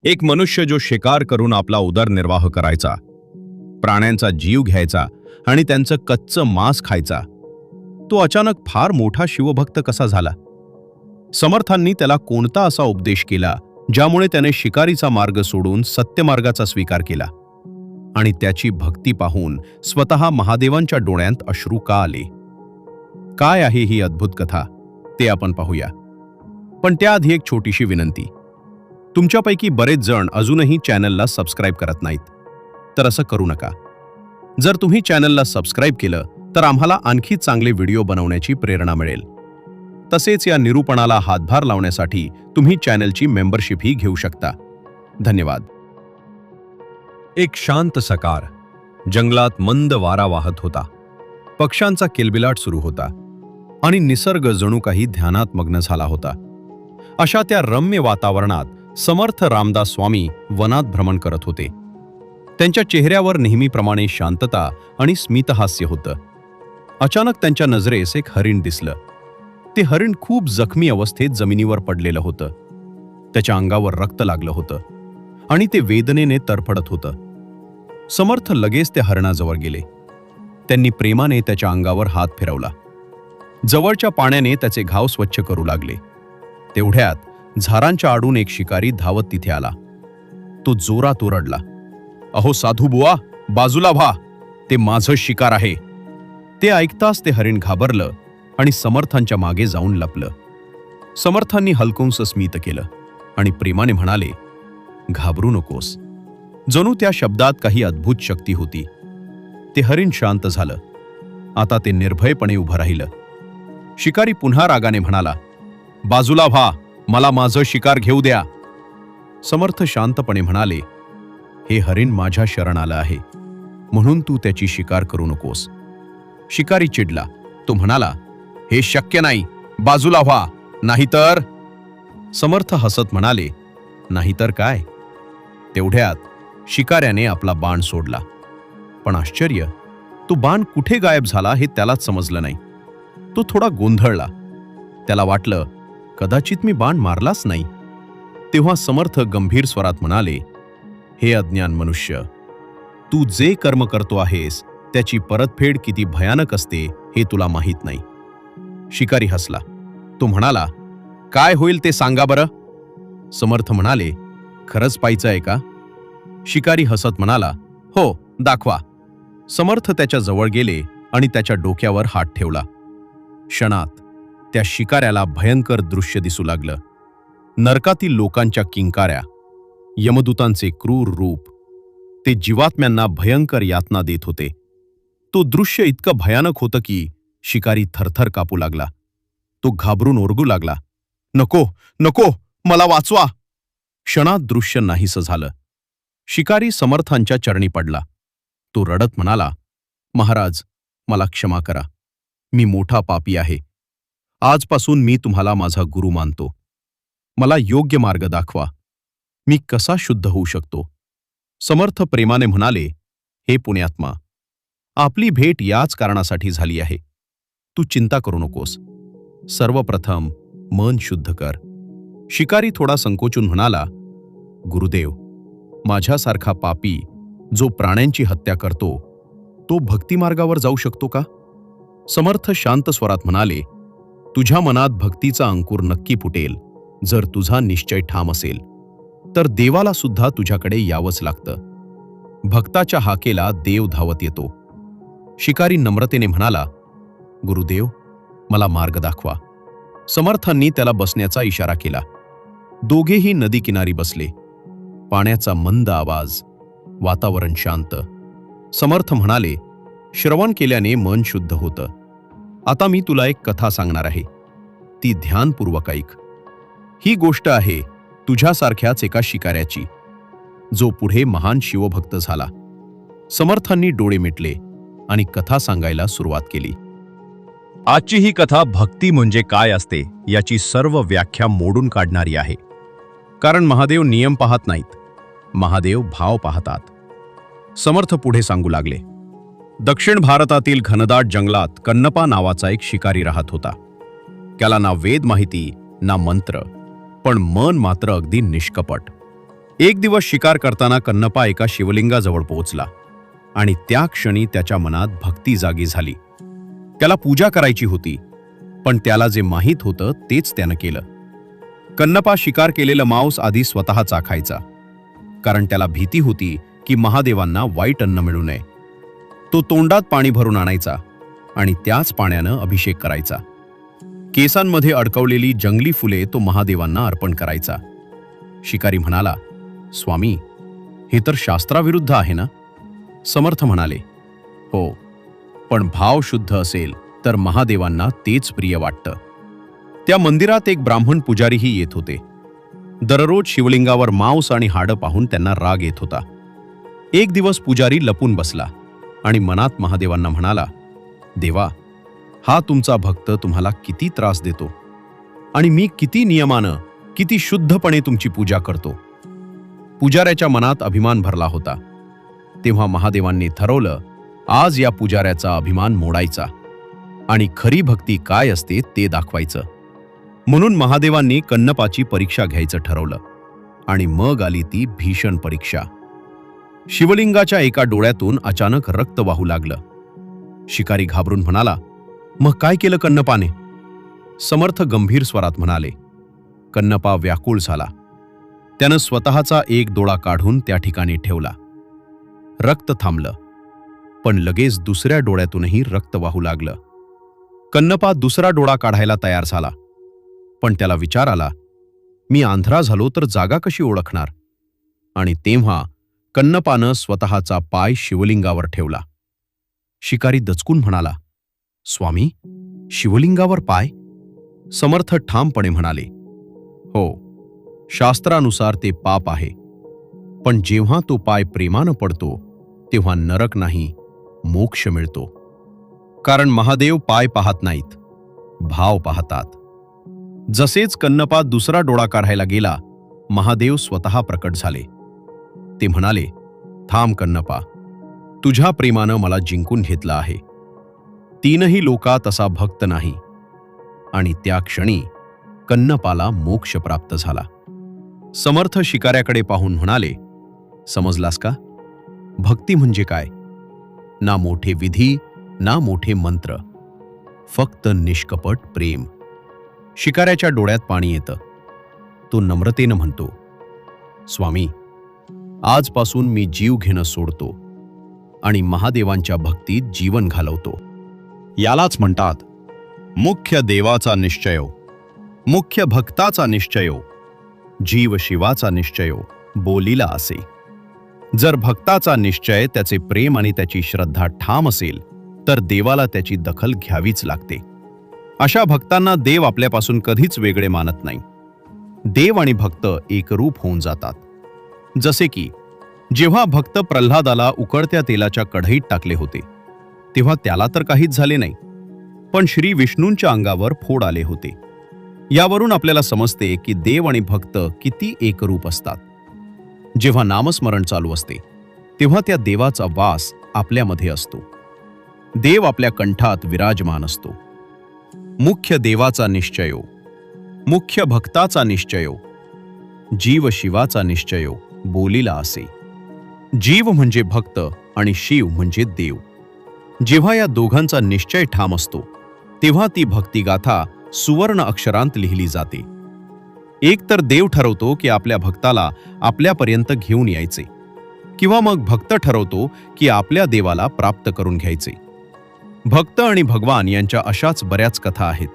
एक मनुष्य जो शिकार करून आपला उदरनिर्वाह करायचा, प्राण्यांचा जीव घ्यायचा आणि त्यांचं कच्चं मांस खायचा, तो अचानक फार मोठा शिवभक्त कसा झाला? समर्थांनी त्याला कोणता असा उपदेश केला ज्यामुळे त्याने शिकारीचा मार्ग सोडून सत्यमार्गाचा स्वीकार केला? आणि त्याची भक्ती पाहून स्वतः महादेवांच्या डोळ्यांत अश्रू का आले? काय आहे ही अद्भुत कथा ते आपण पाहूया. पण त्याआधी एक छोटीशी विनंती. तुमच्यापैकी बरेच जण अजूनही चॅनलला सबस्क्राईब करत नाहीत, तर असं करू नका. जर तुम्ही चॅनलला सबस्क्राईब केलं तर आम्हाला आणखी चांगले व्हिडिओ बनवण्याची प्रेरणा मिळेल. तसेच या निरूपणाला हातभार लावण्यासाठी तुम्ही चॅनलची मेंबरशिपही घेऊ शकता. धन्यवाद. एक शांत सकाळ. जंगलात मंद वारा वाहत होता. पक्ष्यांचा किलबिलाट सुरू होता आणि निसर्ग जणू काही ध्यानात मग्न झाला होता. अशा त्या रम्य वातावरणात समर्थ रामदास स्वामी वनात भ्रमण करत होते. त्यांच्या चेहऱ्यावर नेहमीप्रमाणे शांतता आणि स्मितहास्य होतं. अचानक त्यांच्या नजरेस एक हरिण दिसलं. ते हरिण खूप जखमी अवस्थेत जमिनीवर पडलेलं होतं. त्याच्या अंगावर रक्त लागलं होतं आणि ते वेदनेने तडफडत होतं. समर्थ लगेच त्या हरणाजवळ गेले. त्यांनी प्रेमाने त्याच्या अंगावर हात फिरवला. जवळच्या पाण्याने त्याचे घाव स्वच्छ करू लागले. तेवढ्यात झाडांच्या आडून एक शिकारी धावत तिथे आला. तो जोरात ओरडला, "अहो साधू बुवा, बाजूला व्हा, ते माझं शिकार आहे." ते ऐकताच ते हरिण घाबरलं आणि समर्थांच्या मागे जाऊन लपलं. समर्थांनी हलकूंस स्मित केलं आणि प्रेमाने म्हणाले, "घाबरू नकोस." जणू त्या शब्दात काही अद्भुत शक्ती होती. ते हरिण शांत झालं. आता ते निर्भयपणे उभं राहिलं. शिकारी पुन्हा रागाने म्हणाला, "बाजूला व्हा, मला माझं शिकार घेऊ द्या." समर्थ शांतपणे म्हणाले, "हे हरिण माझ्या शरण आलं आहे, म्हणून तू त्याची शिकार करू नकोस." शिकारी चिडला. तो म्हणाला, "हे शक्य नाही, बाजूला व्हा, नाहीतर." समर्थ हसत म्हणाले, "नाहीतर काय?" तेवढ्यात शिकाऱ्याने आपला बाण सोडला. पण आश्चर्य, तो बाण कुठे गायब झाला हे त्यालाच समजलं नाही. तो थोडा गोंधळला. त्याला वाटलं, कदाचित मी बाण मारलाच नाही. तेव्हा समर्थ गंभीर स्वरात म्हणाले, "हे अज्ञान मनुष्य, तू जे कर्म करतो आहेस त्याची परतफेड किती भयानक असते हे तुला माहीत नाही." शिकारी हसला. तो म्हणाला, "काय होईल ते सांगा बरं." समर्थ म्हणाले, "खरंच पाहायचं आहे का?" शिकारी हसत म्हणाला, "हो, दाखवा." समर्थ त्याच्या जवळ गेले आणि त्याच्या डोक्यावर हात ठेवला. क्षणात त्या शिकाऱ्याला भयंकर दृश्य दिसू लागलं. नरकातील लोकांच्या किंकाऱ्या, यमदूतांचे क्रूर रूप, ते जीवात्म्यांना भयंकर यातना देत होते. तो दृश्य इतकं भयानक होतं की शिकारी थरथर कापू लागला. तो घाबरून ओरडू लागला, "नको, नको, मला वाचवा." क्षणात दृश्य नाहीसं झालं. शिकारी समर्थांच्या चरणी पडला. तो रडत म्हणाला, "महाराज, मला क्षमा करा. मी मोठा पापी आहे. आजपासून मी तुम्हाला माझा गुरु मानतो. मला योग्य मार्ग दाखवा. मी कसा शुद्ध होऊ शकतो?" समर्थ प्रेमाने म्हणाले, "हे पुण्यात्मा, आपली भेट याच कारणासाठी झाली आहे. तू चिंता करू नकोस. सर्वप्रथम मन शुद्ध कर." शिकारी थोडा संकोचून म्हणाला, "गुरुदेव, माझ्यासारखा पापी जो प्राण्यांची हत्या करतो तो भक्तिमार्गावर जाऊ शकतो का?" समर्थ शांत स्वरात म्हणाले, "तुझ्या मनात भक्तीचा अंकुर नक्की फुटेल जर तुझा निश्चय ठाम असेल. तर देवाला सुद्धा तुझ्याकडे यावंच लागतं. भक्ताच्या हाकेला देव धावत येतो." शिकारी नम्रतेने म्हणाला, "गुरुदेव, मला मार्ग दाखवा." समर्थांनी त्याला बसण्याचा इशारा केला. दोघेही नदी किनारी बसले. पाण्याचा मंद आवाज, वातावरण शांत. समर्थ म्हणाले, "श्रवण केल्याने मन शुद्ध होतं. आता मी तुला एक कथा सांगणार आहे. ती ध्यानपूर्वक ऐक. ही गोष्ट आहे तुझ्यासारख्याच एका शिकाऱ्याची, जो पुढे महान शिवभक्त झाला." समर्थांनी डोळे मिटले आणि कथा सांगायला सुरुवात केली. आजची ही कथा भक्ती म्हणजे काय असते याची सर्व व्याख्या मोडून काढणारी आहे. कारण महादेव नियम पाहत नाहीत, महादेव भाव पाहतात. समर्थ पुढे सांगू लागले, दक्षिण भारतातील घनदाट जंगलात कन्नपा नावाचा एक शिकारी राहत होता. त्याला ना वेद माहिती ना मंत्र, पण मन मात्र अगदी निष्कपट. एक दिवस शिकार करताना कन्नपा एका शिवलिंगाजवळ पोहोचला आणि त्या क्षणी त्याच्या मनात भक्ती जागी झाली. त्याला पूजा करायची होती, पण त्याला जे माहीत होतं तेच त्यानं केलं. कन्नपा शिकार केलेलं मांस आधी स्वतः चाखायचा, कारण त्याला भीती होती की महादेवांना वाईट अन्न मिळू नये. तो तोंडात पाणी भरून आणायचा आणि त्याच पाण्यानं अभिषेक करायचा. केसांमध्ये अडकवलेली जंगली फुले तो महादेवांना अर्पण करायचा. शिकारी म्हणाला, स्वामी, हे तर शास्त्राविरुद्ध आहे ना? समर्थ म्हणाले, हो, पण भाव शुद्ध असेल तर महादेवांना तेच प्रिय वाटतं. त्या मंदिरात एक ब्राह्मण पुजारीही येत होते. दररोज शिवलिंगावर मांस आणि हाडं पाहून त्यांना राग येत होता. एक दिवस पुजारी लपून बसला आणि मनात महादेवांना म्हणाला, देवा, हा तुमचा भक्त तुम्हाला किती त्रास देतो आणि मी किती नियमानं, किती शुद्धपणे तुमची पूजा करतो. पुजाऱ्याच्या मनात अभिमान भरला होता. तेव्हा महादेवांनी ठरवलं, आज या पुजाऱ्याचा अभिमान मोडायचा आणि खरी भक्ती काय असते ते दाखवायचं. म्हणून महादेवांनी कन्नपाची परीक्षा घ्यायचं ठरवलं आणि मग आली ती भीषण परीक्षा. शिवलिंगाच्या एका डोळ्यातून अचानक रक्त वाहू लागलं. शिकारी घाबरून म्हणाला, मग काय केलं कन्नपाने? समर्थ गंभीर स्वरात म्हणाले. कन्नपा व्याकुळ झाला. त्यानं स्वतःचा एक डोळा काढून त्या ठिकाणी ठेवला. रक्त थांबलं, पण लगेच दुसऱ्या डोळ्यातूनही रक्त वाहू लागलं. कन्नपा दुसरा डोळा काढायला तयार झाला, पण त्याला विचार आला, मी आंधळा झालो तर जागा कशी ओळखणार? आणि तेव्हा कन्नपानं स्वतःचा पाय शिवलिंगावर ठेवला. शिकारी दचकून म्हणाला, स्वामी, शिवलिंगावर पाय? समर्थ ठामपणे म्हणाले, हो, शास्त्रानुसार ते पाप आहे, पण जेव्हा तो पाय प्रेमानं पडतो तेव्हा नरक नाही, मोक्ष मिळतो. कारण महादेव पाय पाहत नाहीत, भाव पाहतात. जसेच कन्नपा दुसरा डोळा काढायला गेला, महादेव स्वतः प्रकट झाले. ते म्हणाले, थांब कन्नपा, तुझ्या प्रेमानं मला जिंकून घेतलं आहे. तीनही लोकात असा भक्त नाही. आणि त्या क्षणी कन्नपाला मोक्ष प्राप्त झाला. समर्थ शिकाऱ्याकडे पाहून म्हणाले, समजलास का? भक्ती म्हणजे काय? ना मोठे विधी, ना मोठे मंत्र, फक्त निष्कपट प्रेम. शिकाऱ्याच्या डोळ्यात पाणी येतं. तो नम्रतेनं म्हणतो, स्वामी, आजपासून मी जीव घेणं सोडतो आणि महादेवांच्या भक्तीत जीवन घालवतो. यालाच म्हणतात मुख्य देवाचा निश्चयो, मुख्य भक्ताचा निश्चयो, जीव शिवाचा निश्चयो बोलीला असे. जर भक्ताचा निश्चय, त्याचे प्रेम आणि त्याची श्रद्धा ठाम असेल तर देवाला त्याची दखल घ्यावीच लागते. अशा भक्तांना देव आपल्यापासून कधीच वेगळे मानत नाही. देव आणि भक्त एकरूप होऊन जातात. जसे की जेव्हा भक्त प्रल्हादाला उकळत्या तेलाच्या कढईत टाकले होते तेव्हा त्याला तर काहीच झाले नाही, पण श्री विष्णूंच्या अंगावर फोड आले होते. यावरून आपल्याला समजते की देव आणि भक्त किती एकरूप असतात. जेव्हा नामस्मरण चालू असते तेव्हा त्या देवाचा वास आपल्यामध्ये असतो. देव आपल्या कंठात विराजमान असतो. मुख्य देवाचा निश्चयो, मुख्य भक्ताचा निश्चयो, जीव शिवाचा निश्चयो बोलीला असे. जीव म्हणजे भक्त आणि शिव म्हणजे देव. जेव्हा या दोघांचा निश्चय ठाम असतो तेव्हा ती भक्तिगाथा सुवर्ण अक्षरांत लिहिली जाते. एक तर देव ठरवतो की आपल्या भक्ताला आपल्यापर्यंत घेऊन यायचे, किंवा मग भक्त ठरवतो की आपल्या देवाला प्राप्त करून घ्यायचे. भक्त आणि भगवान यांच्या अशाच बऱ्याच कथा आहेत,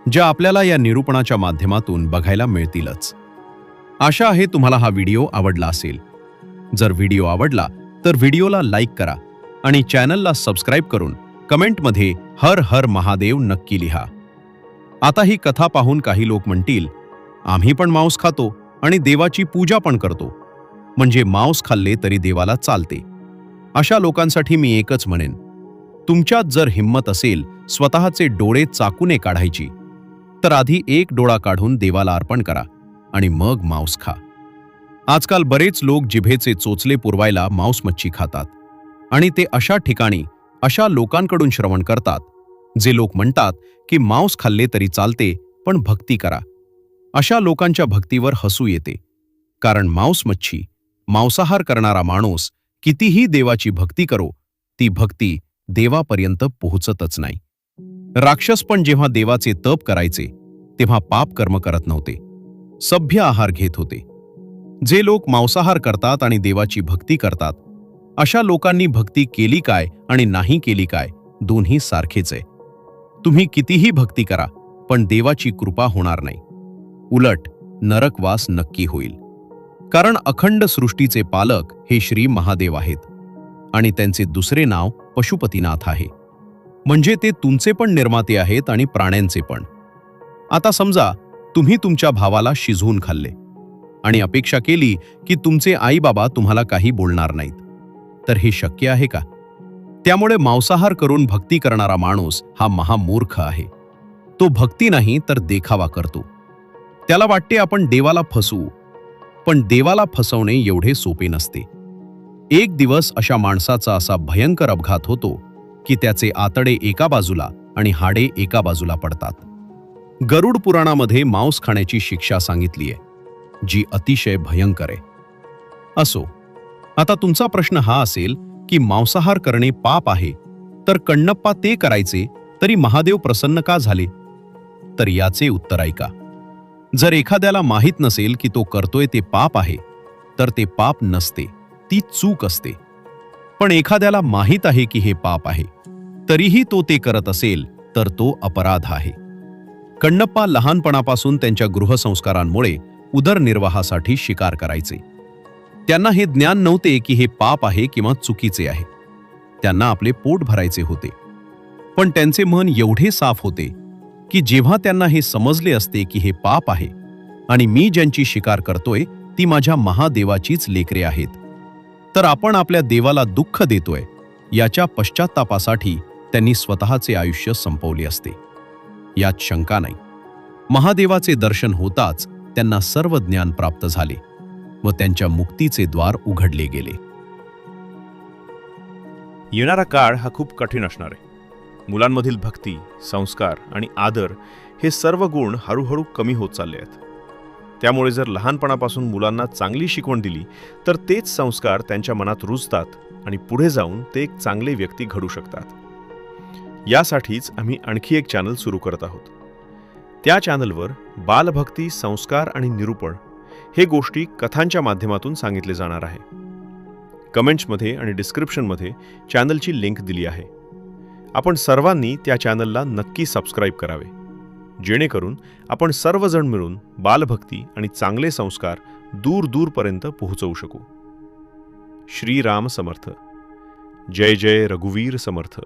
ज्या आपल्याला या निरूपणाच्या माध्यमातून बघायला मिळतीलच. आशा आहे तुम्हाला हा व्हिडिओ आवडला असेल. जर व्हिडिओ आवडला तर व्हिडिओला लाईक करा आणि चॅनलला सबस्क्राईब करून कमेंटमध्ये हर हर महादेव नक्की लिहा. आता ही कथा पाहून काही लोक म्हणतील, आम्ही पण मांस खातो आणि देवाची पूजा पण करतो, म्हणजे मांस खाल्ले तरी देवाला चालते. अशा लोकांसाठी मी एकच म्हणेन, तुमच्यात जर हिम्मत असेल स्वतःचे डोळे चाकूने काढायची, तर आधी एक डोळा काढून देवाला अर्पण करा आणि मग मांस खा. आजकाल बरेच लोक जिभेचे चोचले पुरवायला मांस मच्छी खातात आणि ते अशा ठिकाणी अशा लोकांकडून श्रवण करतात जे लोक म्हणतात की मांस खाल्ले तरी चालते पण भक्ती करा. अशा लोकांच्या भक्तीवर हसू येते, कारण मच्छी मांसाहार करणारा माणूस कितीही देवाची भक्ती करो, ती भक्ती देवापर्यंत पोहोचतच नाही. राक्षस पण जेव्हा देवाचे तप करायचे तेव्हा पाप कर्म करत नव्हते, सभ्य आहार घेत होते. जे लोक मांसाहार करतात आणि देवाची भक्ती करतात, अशा लोकांनी भक्ती केली काय आणि नाही केली काय दोन्ही सारखेच आहे. तुम्ही कितीही भक्ती करा पण देवाची कृपा होणार नाही. उलट नरकवास नक्की होईल. कारण अखंड सृष्टीचे पालक हे श्री महादेव आहेत आणि त्यांचे दुसरे नाव पशुपतीनाथ आहे. म्हणजे ते तुमचे पण निर्माते आहेत आणि प्राण्यांचे पण. आता समजा तुम्ही तुमच्या भावाला शिजवून खाल्ले आणि अपेक्षा केली की तुमचे आई बाबा तुम्हाला काही बोलणार नाहीत, तर हे शक्य आहे का? त्यामुळे मांसाहार करून भक्ती करणारा माणूस हा महामूर्ख आहे. तो भक्ती नाही तर देखावा करतो. त्याला वाटते आपण देवाला फसवू, पण देवाला फसवणे एवढे सोपे नसते. एक दिवस अशा माणसाचा असा भयंकर अपघात होतो की त्याचे आतडे एका बाजूला आणि हाडे एका बाजूला पडतात. गरुड पुराणामध्ये मांस खाण्याची शिक्षा सांगितली आहे, जी अतिशय भयंकर आहे. असो, आता तुमचा प्रश्न हा असेल की मांसाहार करणे पाप आहे, तर कण्णप्पा ते करायचे तरी महादेव प्रसन्न का झाले? तर याचे उत्तर ऐका. जर एखाद्याला माहीत नसेल की तो करतोय ते पाप आहे, तर ते पाप नसते, ती चूक असते. पण एखाद्याला माहीत आहे की हे पाप आहे, तरीही तो ते करत असेल तर तो अपराध आहे. कण्णप्पा लहानपणापासून त्यांच्या गृहसंस्कारांमुळे उदरनिर्वाहासाठी शिकार करायचे. त्यांना हे ज्ञान नव्हते की हे पाप आहे किंवा चुकीचे आहे. त्यांना आपले पोट भरायचे होते. पण त्यांचे मन एवढे साफ होते की जेव्हा त्यांना हे समजले असते की हे पाप आहे आणि मी ज्यांची शिकार करतोय ती माझ्या महादेवाचीच लेकरे आहेत, तर आपण आपल्या देवाला दुःख देतोय याच्या पश्चात्तापासाठी त्यांनी स्वतःचे आयुष्य संपवले असते. यात शंका नाही. महादेवाचे दर्शन होताच त्यांना सर्व ज्ञान प्राप्त झाले व त्यांच्या मुक्तीचे द्वार उघडले गेले. येणारा काळ हा खूप कठीण असणार आहे. मुलांमधील भक्ती, संस्कार आणि आदर हे सर्व गुण हळूहळू कमी होत चालले आहेत. त्यामुळे जर लहानपणापासून मुलांना चांगली शिकवण दिली तर तेच संस्कार त्यांच्या मनात रुजतात आणि पुढे जाऊन ते एक चांगले व्यक्ती घडू शकतात. यासाठीच आम्ही आणखी एक चॅनल सुरू करत आहोत. त्या चॅनलवर बालभक्ती, संस्कार आणि निरूपण हे गोष्टी कथांच्या माध्यमातून सांगितले जाणार आहे. कमेंट्समध्ये आणि डिस्क्रिप्शनमध्ये चॅनलची लिंक दिली आहे. आपण सर्वांनी त्या चॅनलला नक्की सबस्क्राईब करावे, जेणेकरून आपण सर्वजण मिळून बालभक्ती आणि चांगले संस्कार दूर दूरपर्यंत पोहोचवू शकू. श्रीराम समर्थ. जय जय रघुवीर समर्थ.